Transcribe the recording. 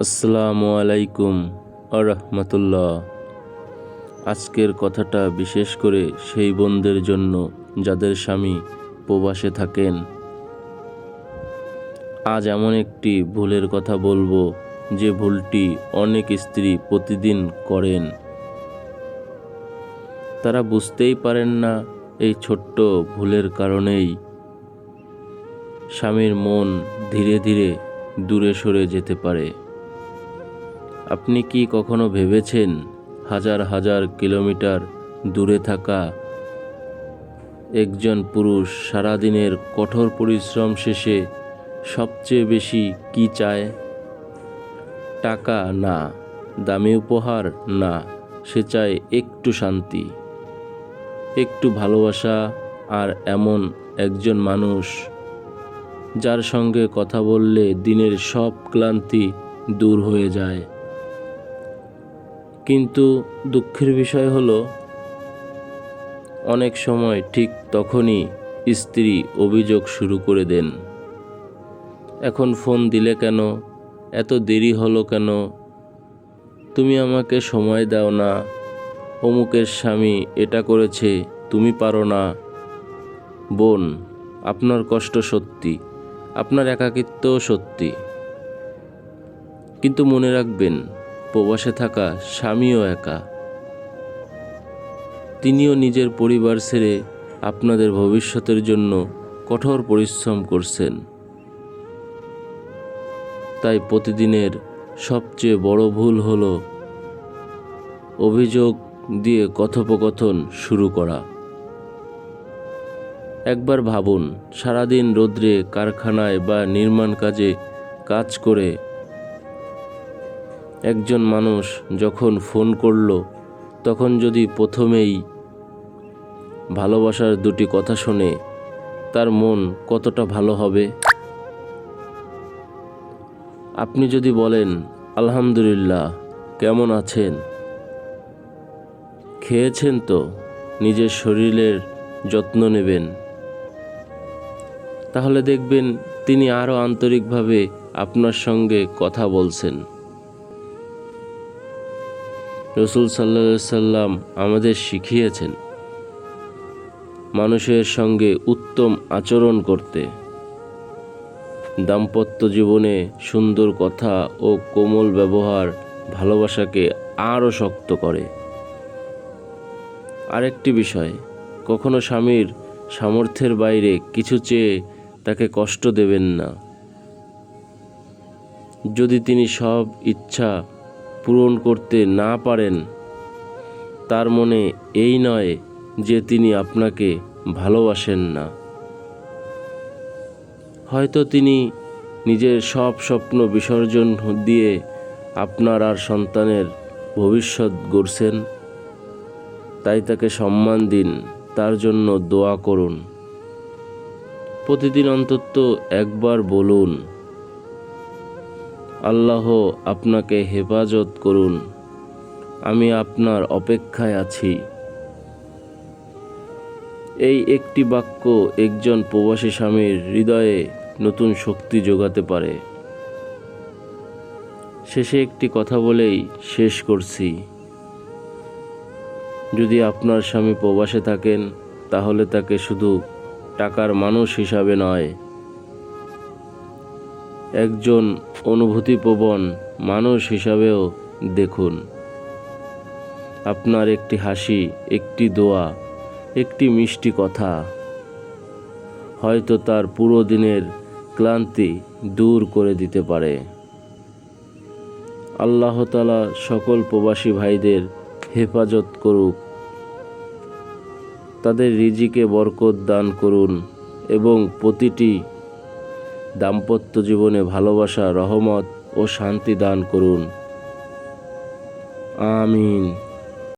আসসালামু আলাইকুম আরহামতুল্লাহ। আজকের কথাটা বিশেষ করে সেই বোনদের জন্য যাদের স্বামী প্রবাসে থাকেন। আজ এমন একটি ভুলের কথা বলবো যে ভুলটি অনেক স্ত্রী প্রতিদিন করেন। তারা বুঝতেই পারেন না এই ছোট্ট ভুলের কারণেই স্বামীর মন ধীরে ধীরে দূরে সরে যেতে পারে। আপনি কি কখনো ভেবেছেন হাজার হাজার কিলোমিটার দূরে থাকা একজন পুরুষ সারাদিনের কঠোর পরিশ্রম শেষে সবচেয়ে বেশি কি চায়? টাকা না, দামি উপহার না, সে চায় একটু শান্তি, একটু ভালোবাসা, আর এমন একজন মানুষ যার সঙ্গে কথা বললে দিনের সব ক্লান্তি দূর হয়ে যায়। কিন্তু দুঃখের বিষয় হলো অনেক সময় ঠিক তখনই স্ত্রী অভিযোগ শুরু করে দেন। এখন ফোন দিলে কেন? এত দেরি হলো কেন? তুমি আমাকে সময় দাও না। অমুকের স্বামী এটা করেছে, তুমি পারো না। বোন, আপনার কষ্ট সত্যি, আপনার একাকিত্বও সত্যি, কিন্তু মনে রাখবেন প্রবাসে থাকা স্বামীও একা। তিনিও নিজের পরিবার ছেড়ে আপনাদের ভবিষ্যতের জন্য কঠোর পরিশ্রম করছেন। তাই প্রতিদিনের সবচেয়ে বড় ভুল হলো অভিযোগ দিয়ে কথোপকথন শুরু করা। একবার ভাবুন, সারাদিন রোদ্রে কারখানায় বা নির্মাণ কাজে কাজ করে একজন মানুষ যখন ফোন করলো, তখন যদি প্রথমেই ভালোবাসার দুটি কথা শোনে, তার মন কতটা ভালো হবে। আপনি যদি বলেন, আলহামদুলিল্লাহ, কেমন আছেন, খেয়েছেন তো, নিজের শরীরের যত্ন নেবেন, তাহলে দেখবেন তিনি আরও আন্তরিকভাবে আপনার সঙ্গে কথা বলছেন। রাসূল সাল্লাল্লাহু আলাইহি সাল্লাম আমাদের শিখিয়েছেন মানুষের সঙ্গে উত্তম আচরণ করতে। দাম্পত্য জীবনে সুন্দর কথা ও কোমল ব্যবহার ভালোবাসাকে আরও শক্ত করে। আরেকটি বিষয়, কখনো স্বামীর সামর্থ্যের বাইরে কিছু চেয়ে তাকে কষ্ট দেবেন না। যদি তিনি সব ইচ্ছা পূরণ করতে না পারেন, তার মনে এই নয় যে তিনি আপনাকে ভালোবাসেন না। হয়তো তিনি নিজের সব স্বপ্ন বিসর্জন দিয়ে আপনার আর সন্তানের ভবিষ্যৎ গড়ছেন। তাই তাকে সম্মান দিন, তার জন্য দোয়া করুন। প্রতিদিন অন্তত একবার বলুন, আল্লাহ আপনাকে হেফাজত করুন, আমি আপনার অপেক্ষায় আছি। এই একটি বাক্য একজন প্রবাসী স্বামীর হৃদয়ে নতুন শক্তি যোগাতে পারে। শেষে একটি কথা বলেই শেষ করছি। যদি আপনার স্বামী প্রবাসে থাকেন, তাহলে তাকে শুধু টাকার মানুষ হিসাবে নয়, একজন অনুভূতিপ্রবণ মানুষ হিসাবেও দেখুন। আপনার একটি হাসি, একটি দোয়া, একটি মিষ্টি কথা হয়তো তার পুরো দিনের ক্লান্তি দূর করে দিতে পারে। আল্লাহ তাআলা সকল প্রবাসী ভাইদের হেফাজত করুক, তাদের রিজিকে বরকত দান করুন এবং প্রতিটি দাম্পত্য জীবনে ভালোবাসা, রহমত ও শান্তি দান করুন। আমিন।